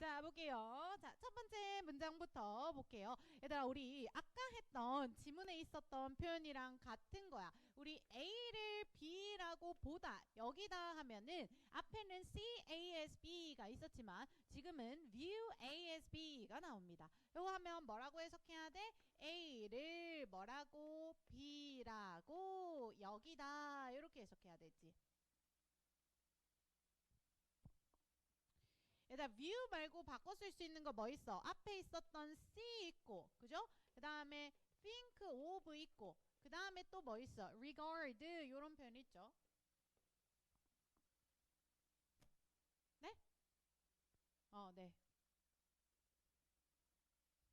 자, 볼게요. 자, 첫 번째 문장부터 볼게요. 얘들아, 우리 아까 했던 지문에 있었던 표현이랑 같은 거야. 우리 A를 B라고 보다, 여기다 하면은 앞에는 C, A, S, B가 있었지만 지금은 view A, S, B가 나옵니다. 요거 하면 뭐라고 해석해야 돼? A를 뭐라고? B라고 여기다 이렇게 해석해야 되지. 얘들아 view 말고 바꿔 쓸 수 있는 거 뭐 있어? 앞에 있었던 see 있고 그죠? 그 다음에 think of 있고 그 다음에 또 뭐 있어? regard 요런 표현 있죠? 네? 네.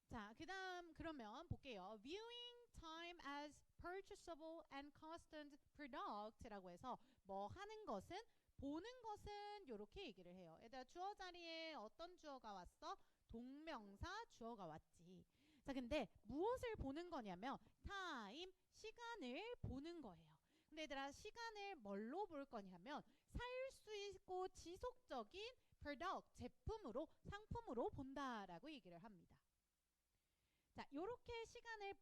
자, 그 다음 그러면 볼게요. Viewing time as purchasable and constant product라고 해서 뭐 하는 것은 보는 것은 이렇게 얘기를 해요. 얘들아 주어 자리에 어떤 주어가 왔어? 동명사 주어가 왔지. 자, 근데 무엇을 보는 거냐면 time, 시간을 보는 거예요. 근데 얘들아 시간을 뭘로 볼 거냐면 살 수 있고 지속적인 product, 제품으로 상품으로 본다라고 얘기를 합니다. 자, 요렇게 시간을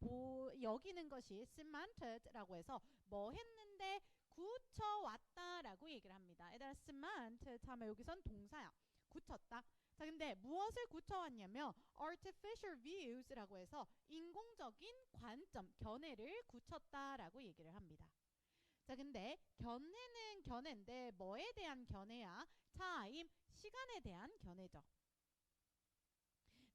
여기는 것이 semantic라고 해서 뭐 했는데 굳혀왔다라고 얘기를 합니다. 얘들아 semantic 하면 여기선 동사야. 굳혔다. 자, 근데 무엇을 굳혀왔냐면 artificial views라고 해서 인공적인 관점, 견해를 굳혔다라고 얘기를 합니다. 자, 근데 견해는 견해인데 뭐에 대한 견해야? time, 시간에 대한 견해죠.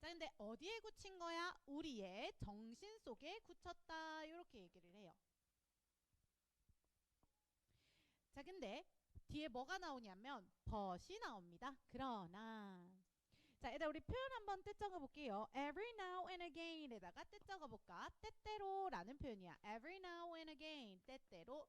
자, 근데 어디에 굳힌 거야? 우리의 정신 속에 굳혔다. 이렇게 얘기를 해요. 자, 근데 뒤에 뭐가 나오냐면 but이 나옵니다. 그러나 자, 일단 우리 표현 한번 뜻 적어볼게요. Every now and again에다가 뜻 적어볼까? 때때로 라는 표현이야. Every now and again 때때로.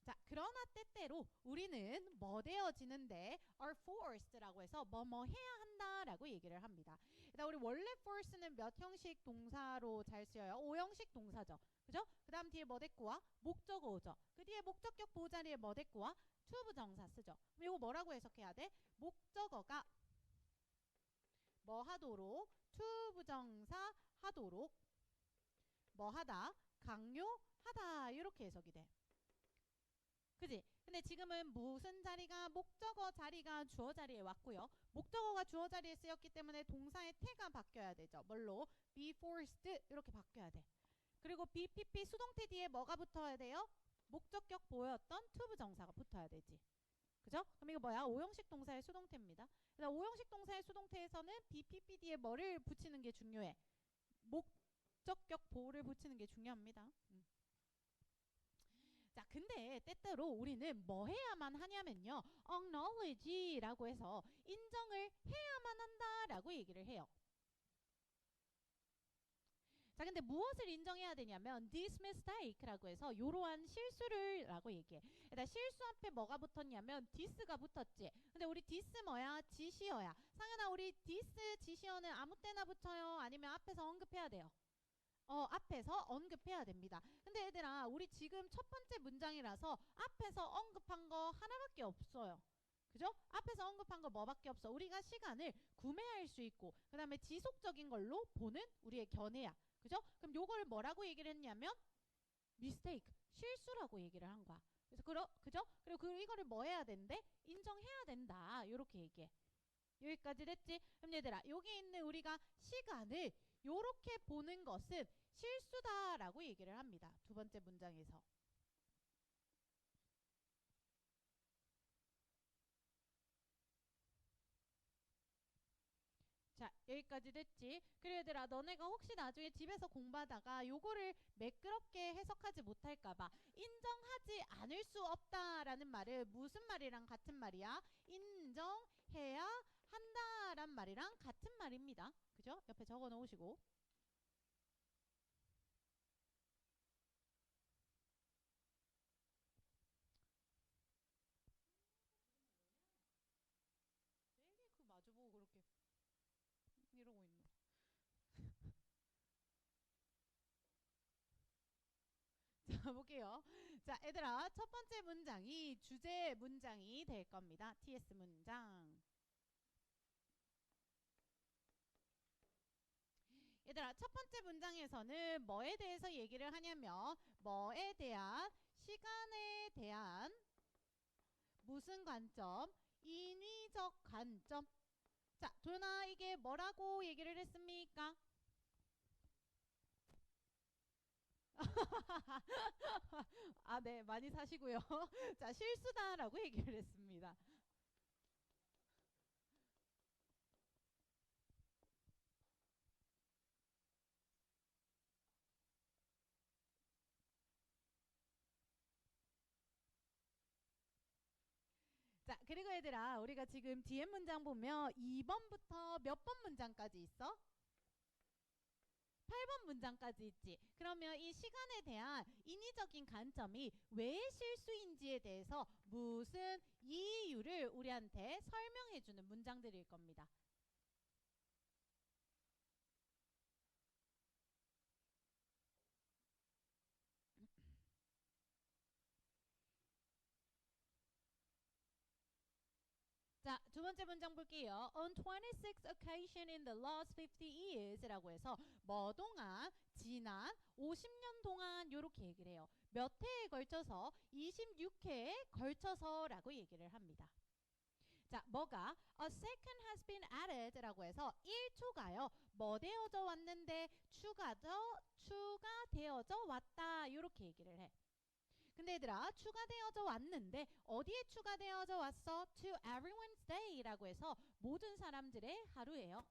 자, 그러나 때때로 우리는 뭐 되어지는데 are forced라고 해서 뭐뭐 해야 한다라고 얘기를 합니다. 일단 우리 원래 force는 몇 형식 동사로 잘 쓰여요? 5형식 동사죠. 그죠? 그 다음 뒤에 뭐 됐고 와? 목적어 오죠. 그 뒤에 목적격 보호자리에 뭐 됐고 와? to 부정사 쓰죠. 그럼 이거 뭐라고 해석해야 돼? 목적어가 뭐 하도록? to 부정사 하도록 뭐 하다? 강요하다 이렇게 해석이 돼. 그지? 근데 지금은 무슨 자리가 목적어 자리가 주어 자리에 왔고요. 목적어가 주어 자리에 쓰였기 때문에 동사의 태가 바뀌어야 되죠. 뭘로? be forced 이렇게 바뀌어야 돼. 그리고 BPP 수동태 뒤에 뭐가 붙어야 돼요? 목적격 보였던 to 부정사가 붙어야 되지. 그죠? 그럼 이거 뭐야? 오형식 동사의 수동태입니다. 그래서 오형식 동사의 수동태에서는 BPP 뒤에 뭐를 붙이는 게 중요해? 목적격 보호를 붙이는 게 중요합니다. 자, 근데 때때로 우리는 뭐 해야만 하냐면요. acknowledge라고 해서 인정을 해야만 한다라고 얘기를 해요. 자, 근데 무엇을 인정해야 되냐면 this mistake라고 해서 이러한 실수를 라고 얘기해. 일단 실수 앞에 뭐가 붙었냐면 this가 붙었지. 근데 우리 this 뭐야? 지시어야. 상현아, 우리 this 지시어는 아무 때나 붙여요? 아니면 앞에서 언급해야 돼요? 앞에서 언급해야 됩니다. 근데 얘들아, 우리 지금 첫 번째 문장이라서 앞에서 언급한 거 하나밖에 없어요. 그죠? 앞에서 언급한 거 뭐밖에 없어? 우리가 시간을 구매할 수 있고 그 다음에 지속적인 걸로 보는 우리의 견해야. 그죠? 그럼 요걸 뭐라고 얘기를 했냐면 mistake, 실수라고 얘기를 한 거야. 그래서 그죠? 그리고 이거를 뭐 해야 된대? 인정해야 된다. 이렇게 얘기해. 여기까지 됐지? 그럼 얘들아, 여기 있는 우리가 시간을 요렇게 보는 것은 실수다라고 얘기를 합니다. 두 번째 문장에서. 자, 여기까지 됐지? 그래 얘들아, 너네가 혹시 나중에 집에서 공부하다가 요거를 매끄럽게 해석하지 못할까봐 인정하지 않을 수 없다라는 말을 무슨 말이랑 같은 말이야? 인정해야 한다란 말이랑 같은 말입니다. 그죠? 옆에 적어 놓으시고. 되게 그 마주보고 그렇게 이러고 있노. 볼게요. 자, 얘들아, 첫 번째 문장이 주제 문장이 될 겁니다. TS 문장. 얘들아, 첫 번째 문장에서는 뭐에 대해서 얘기를 하냐면 뭐에 대한, 시간에 대한 무슨 관점? 인위적 관점. 자, 도연아, 이게 뭐라고 얘기를 했습니까? 아, 네, 많이 사시고요. 자, 실수다라고 얘기를 했습니다. 자, 그리고 얘들아, 우리가 지금 뒤에 문장 보면 2번부터 몇 번 문장까지 있어? 8번 문장까지 있지. 그러면 이 시간에 대한 인위적인 관점이 왜 실수인지에 대해서 무슨 이유를 우리한테 설명해주는 문장들일 겁니다. 자, 두 번째 문장 볼게요. On 26 occasion in the last 50 years 라고 해서 뭐 동안, 지난 50년 동안 요렇게 얘기를 해요. 몇 회에 걸쳐서 26회에 걸쳐서 라고 얘기를 합니다. 자, 뭐가 a second has been added 라고 해서 1초가요. 뭐 되어져 왔는데 추가되어져 왔다. 요렇게 얘기를 해. 근데 얘들아, 추가되어져 왔는데 어디에 추가되어져 왔어? To everyone's day라고 해서 모든 사람들의 하루예요.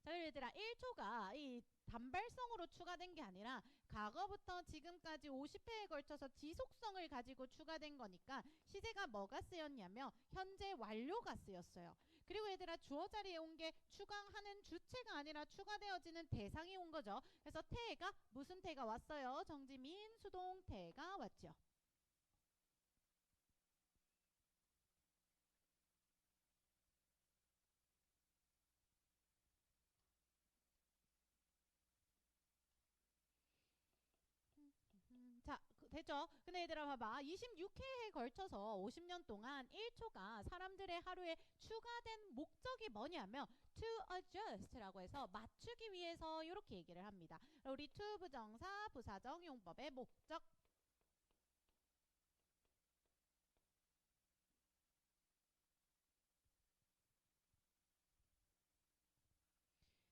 자, 얘들아, 1초가 이 단발성으로 추가된 게 아니라 과거부터 지금까지 50회에 걸쳐서 지속성을 가지고 추가된 거니까 시제가 뭐가 쓰였냐면 현재 완료가 쓰였어요. 그리고 얘들아, 주어 자리에 온 게 추가하는 주체가 아니라 추가되어지는 대상이 온 거죠. 그래서 태가, 무슨 태가 왔어요? 정지민, 수동 태가 왔죠. 자, 됐죠? 근데 얘들아 봐봐. 26회에 걸쳐서 50년 동안 1초가 사람들의 하루에 추가된 목적이 뭐냐면 to adjust라고 해서 맞추기 위해서 이렇게 얘기를 합니다. 우리 to 부정사 부사적 용법의 목적.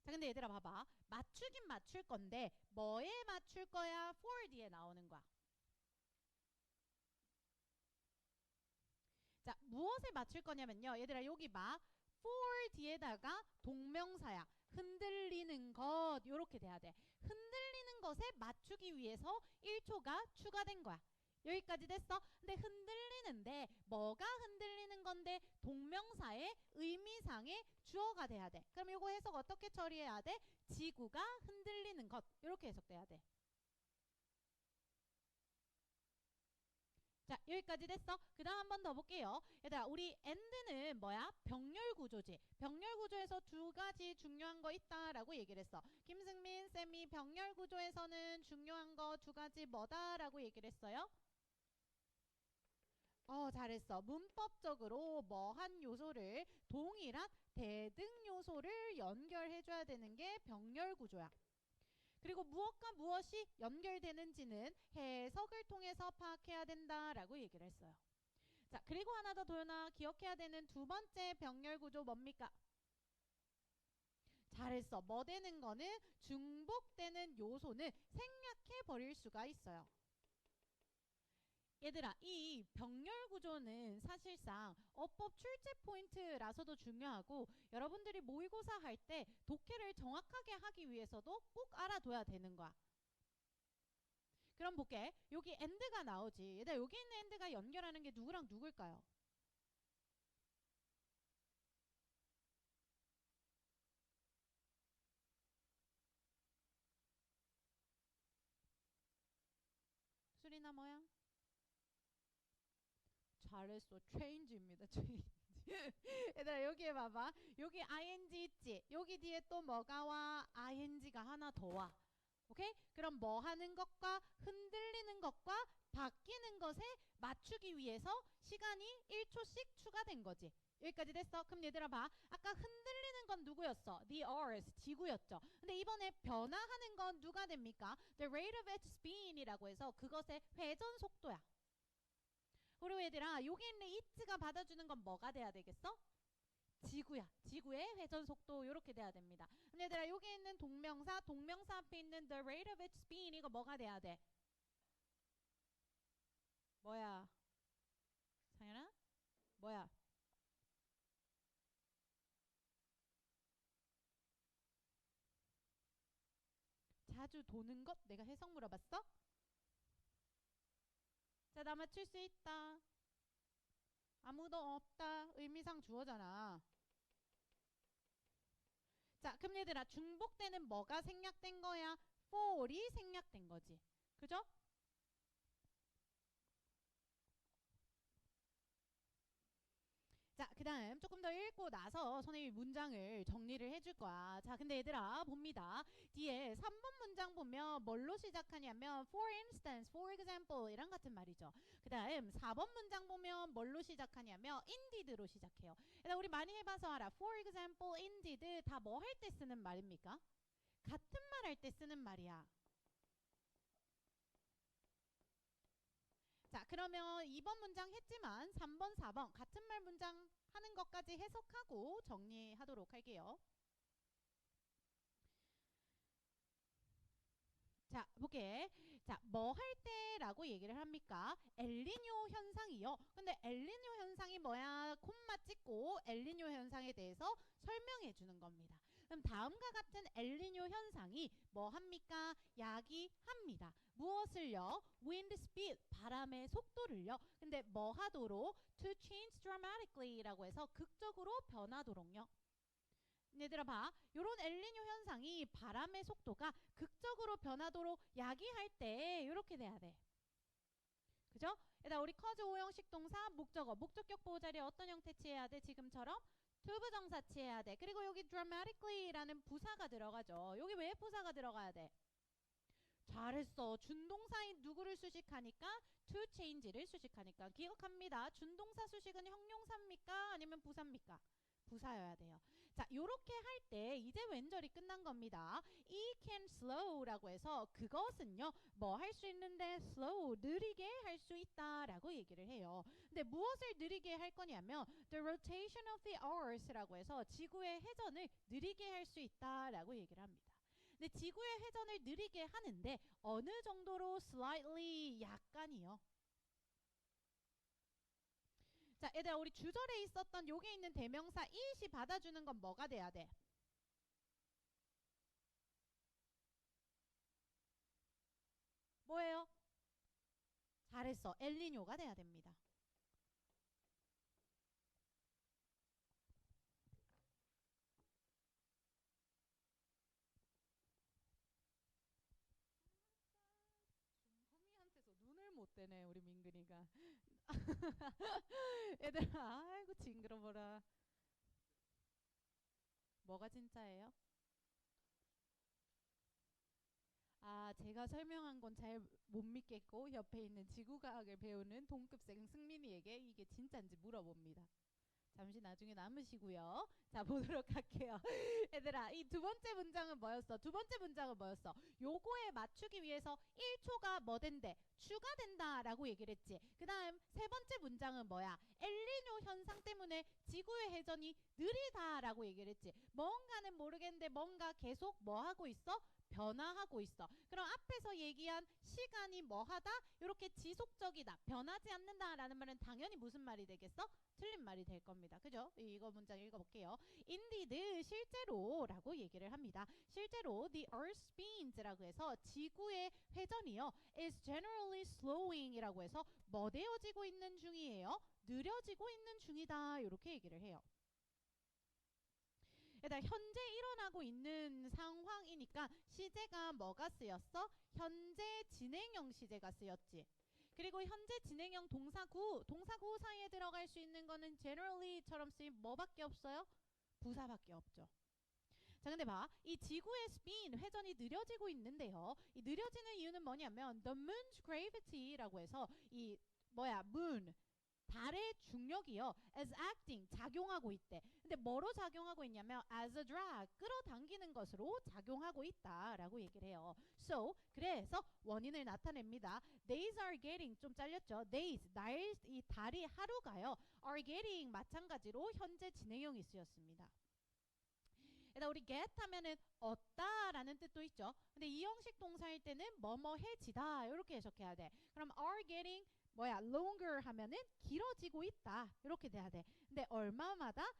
자, 근데 얘들아 봐봐. 맞추긴 맞출 건데 뭐에 맞출 거야? for 뒤에 나오는 거야. 자, 무엇에 맞출 거냐면요. 얘들아, 여기 봐. for 뒤에다가 동명사야. 흔들리는 것 요렇게 돼야 돼. 흔들리는 것에 맞추기 위해서 1초가 추가된 거야. 여기까지 됐어? 근데 흔들리는데 뭐가 흔들리는 건데 동명사의 의미상의 주어가 돼야 돼. 그럼 요거 해석 어떻게 처리해야 돼? 지구가 흔들리는 것 이렇게 해석돼야 돼. 자, 여기까지 됐어? 그 다음 한 번 더 볼게요. 얘들아, 우리 and는 뭐야? 병렬 구조지. 병렬 구조에서 두 가지 중요한 거 있다라고 얘기를 했어. 김승민 쌤이 병렬 구조에서는 중요한 거 두 가지 뭐다라고 얘기를 했어요? 잘했어. 문법적으로 뭐 한 요소를 동일한 대등 요소를 연결해줘야 되는 게 병렬 구조야. 그리고 무엇과 무엇이 연결되는지는 해석을 통해서 파악해야 된다라고 얘기를 했어요. 자, 그리고 하나 더 도연아, 기억해야 되는 두 번째 병렬 구조 뭡니까? 잘했어. 뭐 되는 거는 중복되는 요소는 생략해 버릴 수가 있어요. 얘들아, 이 병렬 구조는 사실상 어법 출제 포인트라서도 중요하고 여러분들이 모의고사 할 때 독해를 정확하게 하기 위해서도 꼭 알아둬야 되는 거야. 그럼 볼게. 여기 and가 나오지. 얘들아, 여기 있는 and가 연결하는 게 누구랑 누굴까요? 수리나 뭐야? 잘했어. change입니다. change. 얘들아, 여기에 봐봐. 여기 ing 있지? 여기 뒤에 또 뭐가 와? ing가 하나 더 와. 오케이? 그럼 뭐 하는 것과 흔들리는 것과 바뀌는 것에 맞추기 위해서 시간이 1초씩 추가된 거지. 여기까지 됐어? 그럼 얘들아 봐. 아까 흔들리는 건 누구였어? The Earth, 지구였죠. 근데 이번에 변화하는 건 누가 됩니까? The rate of its spin이라고 해서 그것의 회전 속도야. 그리고 얘들아 여기 있는 it가 받아주는 건 뭐가 돼야 되겠어? 지구야. 지구의 회전 속도 이렇게 돼야 됩니다. 근데 얘들아 여기 있는 동명사 앞에 있는 the rate of its spin 이거 뭐가 돼야 돼? 뭐야? 상현아? 뭐야? 자주 도는 것? 내가 해석 물어봤어? 자, 나 맞출 수 있다. 아무도 없다. 의미상 주어잖아. 자, 그럼 얘들아 중복되는 뭐가 생략된 거야? for이 생략된 거지. 그죠? 자, 그 다음 조금 더 읽고 나서 선생님이 문장을 정리를 해줄 거야. 자, 근데 얘들아 봅니다. 뒤에 3번 문장 보면 뭘로 시작하냐면 for instance, for example 이랑 같은 말이죠. 그 다음 4번 문장 보면 뭘로 시작하냐면 indeed로 시작해요. 얘들아 우리 많이 해봐서 알아. for example, indeed 다 뭐 할 때 쓰는 말입니까? 같은 말 할 때 쓰는 말이야. 자, 그러면 2번 문장 했지만 3번, 4번 같은 말 문장 하는 것까지 해석하고 정리하도록 할게요. 자, 볼게. 자, 뭐 할 때라고 얘기를 합니까? 엘니뇨 현상이요. 근데 엘니뇨 현상이 뭐야? 콤마 찍고 엘니뇨 현상에 대해서 설명해 주는 겁니다. 그럼 다음과 같은 엘니뇨 현상이 뭐 합니까? 야기합니다. 무엇을요? wind speed, 바람의 속도를요. 근데 뭐 하도록? to change dramatically라고 해서 극적으로 변하도록요. 얘들아 봐. 요런 엘니뇨 현상이 바람의 속도가 극적으로 변하도록 야기할 때 이렇게 돼야 돼. 그죠? 얘들아 우리 커즈 5형식 동사 목적어 목적격 보호 자리에 어떤 형태 취해야 돼? 지금처럼 투부정사 취해야 돼. 그리고 여기 dramatically라는 부사가 들어가죠. 여기 왜 부사가 들어가야 돼? 잘했어. 준동사인 누구를 수식하니까? to change를 수식하니까. 기억합니다. 준동사 수식은 형용사입니까? 아니면 부사입니까? 부사여야 돼요. 자, 요렇게 할 때 이제 왼절이 끝난 겁니다. It can slow라고 해서 그것은요. 뭐 할 수 있는데 slow, 느리게 할 수 있다라고 얘기를 해요. 근데 무엇을 느리게 할 거냐면 the rotation of the earth라고 해서 지구의 회전을 느리게 할 수 있다라고 얘기를 합니다. 근데 지구의 회전을 느리게 하는데 어느 정도로 slightly 약간이요. 자, 얘들아 우리 주절에 있었던 여기 있는 대명사 it이 받아주는 건 뭐가 돼야 돼? 뭐예요? 잘했어. 엘니뇨가 돼야 됩니다. 중범이한테서 눈을 못 떼네 우리 민근이가. 얘들아 아이고 징그러워라. 뭐가 진짜예요? 아, 제가 설명한 건 잘 못 믿겠고 옆에 있는 지구과학을 배우는 동급생 승민이에게 이게 진짜인지 물어봅니다. 잠시 나중에 남으시고요. 자, 보도록 할게요. 얘들아, 이 두 번째 문장은 뭐였어? 두 번째 문장은 뭐였어? 요거에 맞추기 위해서 1초가 뭐 된대? 추가된다 라고 얘기를 했지. 그 다음 세 번째 문장은 뭐야? 엘니뇨 현상 때문에 지구의 회전이 느리다 라고 얘기를 했지. 뭔가는 모르겠는데 뭔가 계속 뭐 하고 있어? 변화하고 있어. 그럼 앞에서 얘기한 시간이 뭐하다? 이렇게 지속적이다. 변하지 않는다라는 말은 당연히 무슨 말이 되겠어? 틀린 말이 될 겁니다. 그죠? 이거 문장 읽어볼게요. Indeed, 실제로라고 얘기를 합니다. 실제로 the earth spins라고 해서 지구의 회전이요. is generally slowing이라고 해서 뭐 되어지고 있는 중이에요? 느려지고 있는 중이다. 이렇게 얘기를 해요. 일단 현재 일어나고 있는 상황이니까 시제가 뭐가 쓰였어? 현재 진행형 시제가 쓰였지. 그리고 현재 진행형 동사구, 동사구 사이에 들어갈 수 있는 거는 generally처럼 쓰인 뭐밖에 없어요? 부사밖에 없죠. 자, 근데 봐. 이 지구의 spin, 회전이 느려지고 있는데요. 이 느려지는 이유는 뭐냐면 the moon's gravity라고 해서 이 moon, 달의 중력이요. as acting, 작용하고 있대. 근데 뭐로 작용하고 있냐면 as a drag, 끌어당기는 것으로 작용하고 있다라고 얘기를 해요. So, 그래서 원인을 나타냅니다. Days are getting, 좀 잘렸죠. Days, 이 달이 하루가요. are getting, 마찬가지로 현재 진행형이 쓰였습니다. 일단 우리 get 하면은 얻다라는 뜻도 있죠. 근데 이 형식 동사일 때는 뭐뭐해지다 이렇게 해석해야 돼. 그럼 are getting longer 하면은 길어지고 있다 이렇게 돼야 돼. 근데 얼마마다?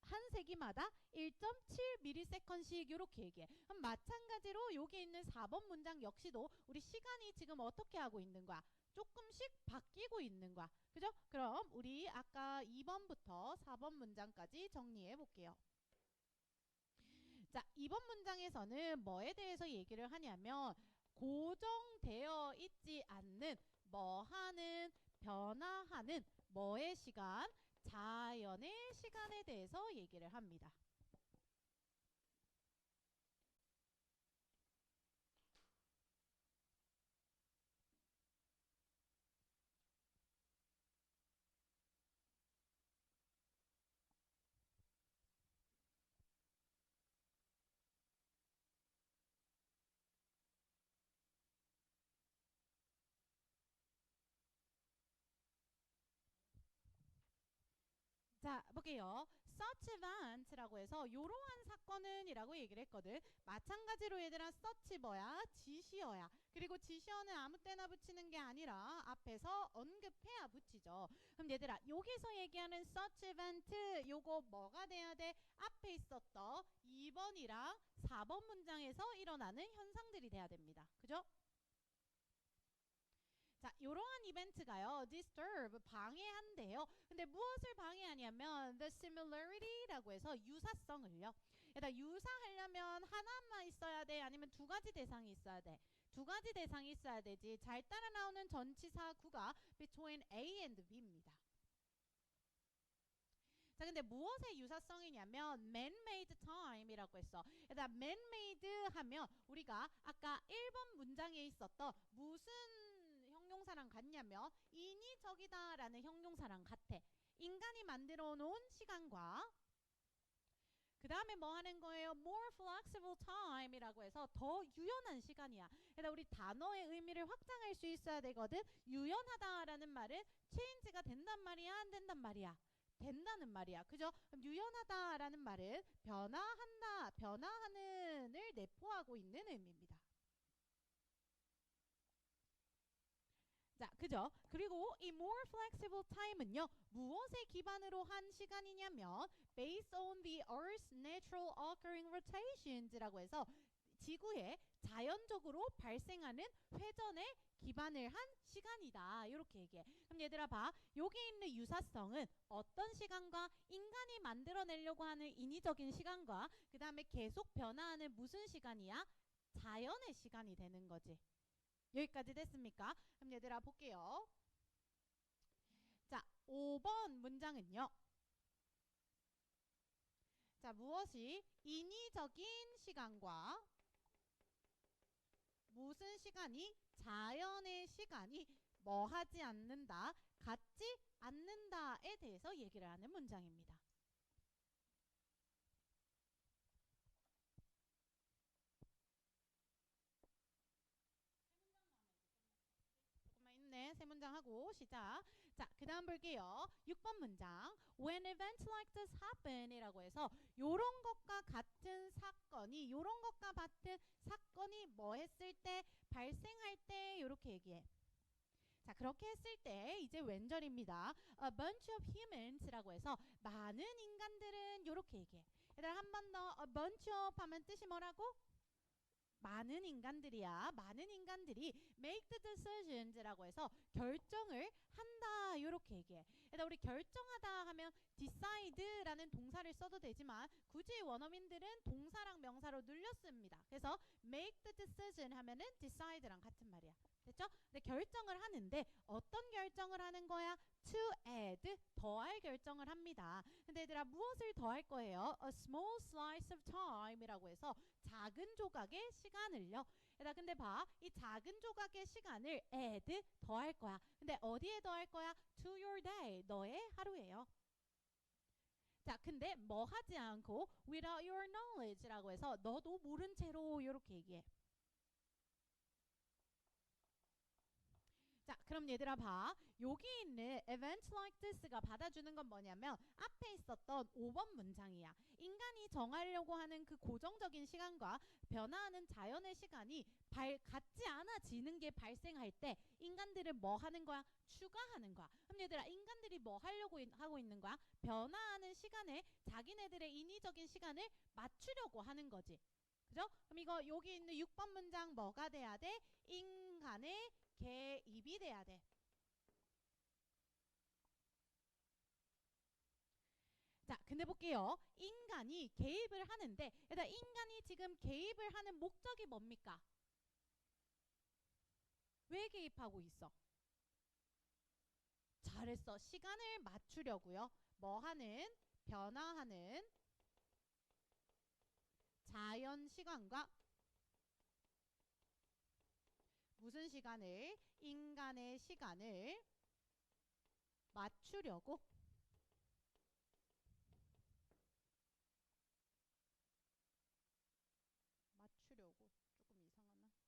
한 세기마다 1.7ms씩 이렇게 얘기해. 그럼 마찬가지로 여기 있는 4번 문장 역시도 우리 시간이 지금 어떻게 하고 있는 거야? 조금씩 바뀌고 있는 거야. 그죠? 그럼 우리 아까 2번부터 4번 문장까지 정리해 볼게요. 자, 이번 문장에서는 뭐에 대해서 얘기를 하냐면 고정되어 있지 않는 뭐 하는, 변화하는 뭐의 시간, 자연의 시간에 대해서 얘기를 합니다. 자, 볼게요. such event라고 해서 이러한 사건은 이라고 얘기를 했거든. 마찬가지로 얘들아 such 지시어야. 그리고 지시어는 아무 때나 붙이는 게 아니라 앞에서 언급해야 붙이죠. 그럼 얘들아 여기서 얘기하는 such event 요거 뭐가 돼야 돼? 앞에 있었던 2번이랑 4번 문장에서 일어나는 현상들이 돼야 됩니다. 그죠? 자, 이러한 이벤트가요. disturb, 방해한대요. 근데 무엇을 방해하냐면 the similarity라고 해서 유사성을요. 일단 유사하려면 하나만 있어야 돼? 아니면 두 가지 대상이 있어야 돼? 두 가지 대상이 있어야 되지. 잘 따라 나오는 전치사 구가 between A and B입니다. 자, 근데 무엇의 유사성이냐면 man-made time이라고 했어. 일단 man-made 하면 우리가 아까 1번 문장에 있었던 무슨 형용사랑 같냐면 인위적이다 라는 형용사랑 같아. 인간이 만들어 놓은 시간과 그 다음에 뭐 하는 거예요? more flexible time 이라고 해서 더 유연한 시간이야. 그러니까 우리 단어의 의미를 확장할 수 있어야 되거든. 유연하다 라는 말은 change가 된단 말이야? 안 된단 말이야? 된다는 말이야. 그죠? 그럼 유연하다 라는 말은 변화한다, 변화하는을 내포하고 있는 의미입니다. 자, 그죠? 그리고 이 more flexible time은요, 무엇에 기반으로 한 시간이냐면 based on the Earth's natural occurring rotations라고 해서 지구에 자연적으로 발생하는 회전에 기반을 한 시간이다. 이렇게 얘기해. 그럼 얘들아 봐. 여기 있는 유사성은 어떤 시간과 인간이 만들어내려고 하는 인위적인 시간과 그 다음에 계속 변화하는 무슨 시간이야? 자연의 시간이 되는 거지. 여기까지 됐습니까? 그럼 얘들아 볼게요. 자, 5번 문장은요. 자, 무엇이 인위적인 시간과 무슨 시간이 자연의 시간이 뭐 하지 않는다, 같지 않는다에 대해서 얘기를 하는 문장입니다. 네, 세 문장 하고 시작. 자, 그 다음 볼게요. 6번 문장. When events like this happen 이라고 해서 요런 것과 같은 사건이 요런 것과 같은 사건이 뭐 했을 때 발생할 때 요렇게 얘기해. 자, 그렇게 했을 때 이제 왼절입니다. A bunch of humans라고 해서 많은 인간들은 요렇게 얘기해. 얘들아 한 번 더 a bunch of 하면 뜻이 뭐라고? 많은 인간들이야. 많은 인간들이 make the decisions라고 해서 결정을 한다. 이렇게 얘기해. 일단 우리 결정하다 하면 decide라는 동사를 써도 되지만 굳이 원어민들은 동사랑 명사로 늘렸습니다. 그래서 make the decision 하면은 decide랑 같은 말이야. 됐죠? 근데 결정을 하는데 어떤 결정을 하는 거야? to add, 더할 결정을 합니다. 근데 얘들아 무엇을 더할 거예요? A small slice of time 이라고 해서 작은 조각의 시간을요. 얘들아 근데 봐. 이 작은 조각의 시간을 add, 더할 거야. 근데 어디에 더할 거야? To your day, 너의 하루예요. 자, 근데 뭐 하지 않고 without your knowledge라고 해서 너도 모른 채로 이렇게 얘기해. 자, 그럼 얘들아 봐. 여기 있는 events like this가 받아주는 건 뭐냐면 앞에 있었던 5번 문장이야. 인간이 정하려고 하는 그 고정적인 시간과 변화하는 자연의 시간이 같지 않아지는 게 발생할 때 인간들은 뭐 하는 거야? 추가하는 거야. 그럼 얘들아 인간들이 뭐 하려고 하고 있는 거야? 변화하는 시간에 자기네들의 인위적인 시간을 맞추려고 하는 거지. 그죠? 그럼 이거 여기 있는 6번 문장 뭐가 돼야 돼? 인간의 개입이 돼야 돼. 자, 근데 볼게요. 인간이 개입을 하는데, 일단 인간이 지금 개입을 하는 목적이 뭡니까? 왜 개입하고 있어? 잘했어. 시간을 맞추려고요. 뭐 하는? 변화하는 자연 시간과 무슨 시간을? 인간의 시간을 맞추려고 조금 이상하나?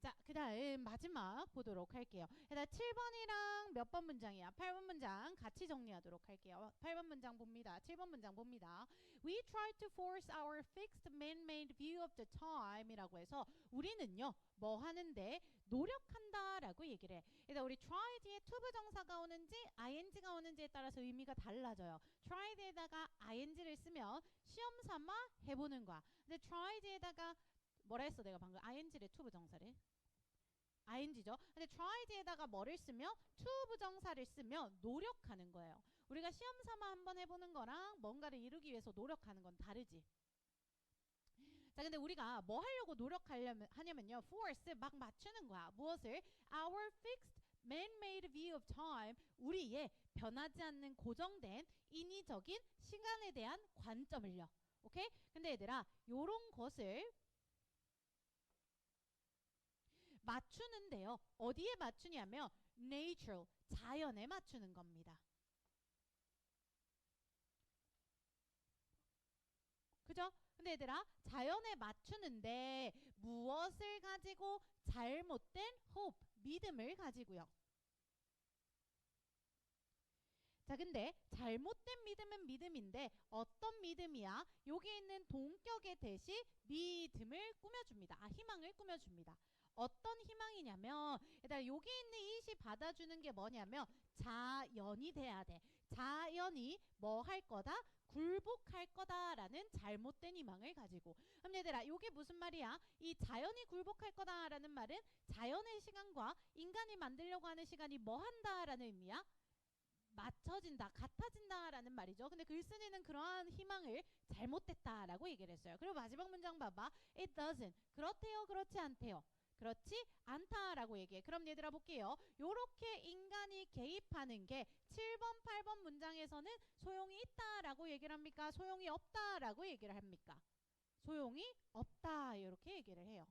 자, 그 다음 마지막 보도록 할게요. 일단 7번이랑 몇 번 문장이야? 8번 문장 같이 정리하도록 할게요. 8번 문장 봅니다. 7번 문장 봅니다. We try to force our fixed man-made view of the time 이라고 해서 우리는요, 뭐 하는데? 노력한다 라고 얘기를 해. 일단 우리 try 뒤에 to 부정사가 오는지 ing가 오는지에 따라서 의미가 달라져요. try 뒤에다가 ing를 쓰면 시험 삼아 해보는 거야. 근데 try 뒤에다가 뭐라 했어 내가 방금? ing를 to 부정사를 ing죠. 근데 try 뒤에다가 뭐를 쓰면 to 부정사를 쓰면 노력하는 거예요. 우리가 시험 삼아 한번 해보는 거랑 뭔가를 이루기 위해서 노력하는 건 다르지. 자, 근데 우리가 뭐 하려고 하냐면요. force 막 맞추는 거야. 무엇을? Our fixed man-made view of time. 우리의 변하지 않는 고정된 인위적인 시간에 대한 관점을요. 오케이? 근데 얘들아, 요런 것을 맞추는데요. 어디에 맞추냐면 natural, 자연에 맞추는 겁니다. 그죠? 근데 얘들아 자연에 맞추는데 무엇을 가지고? 잘못된 hope, 믿음을 가지고요. 자, 근데 잘못된 믿음은 믿음인데 어떤 믿음이야? 여기 있는 동격의 대시 믿음을 꾸며줍니다. 희망을 꾸며줍니다. 어떤 희망이냐면 일단 여기 있는 이시 받아주는 게 뭐냐면 자연이 돼야 돼. 자연이 뭐 할 거다? 굴복할 거다라는 잘못된 희망을 가지고. 그럼 얘들아 이게 무슨 말이야? 이 자연이 굴복할 거다라는 말은 자연의 시간과 인간이 만들려고 하는 시간이 뭐 한다라는 의미야? 맞춰진다, 같아진다라는 말이죠. 근데 글쓴이는 그러한 희망을 잘못됐다라고 얘기를 했어요. 그리고 마지막 문장 봐봐. It doesn't. 그렇대요, 그렇지 않대요. 그렇지 않다라고 얘기해. 그럼 얘들아 볼게요. 요렇게 인간이 개입하는 게 7번, 8번 문장에서는 소용이 있다라고 얘기를 합니까? 소용이 없다라고 얘기를 합니까? 소용이 없다 이렇게 얘기를 해요.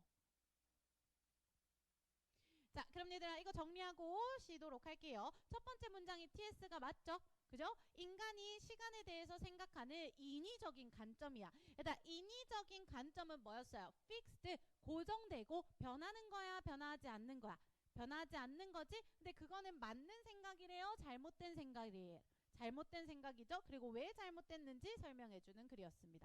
자, 그럼 얘들아 이거 정리하고 쉬도록 할게요. 첫 번째 문장이 TS가 맞죠? 그죠? 인간이 시간에 대해서 생각하는 인위적인 관점이야. 얘들아 인위적인 관점은 뭐였어요? fixed, 고정되고 변하는 거야, 변하지 않는 거야? 변하지 않는 거지? 근데 그거는 맞는 생각이래요? 잘못된 생각이래요? 잘못된 생각이죠? 그리고 왜 잘못됐는지 설명해주는 글이었습니다.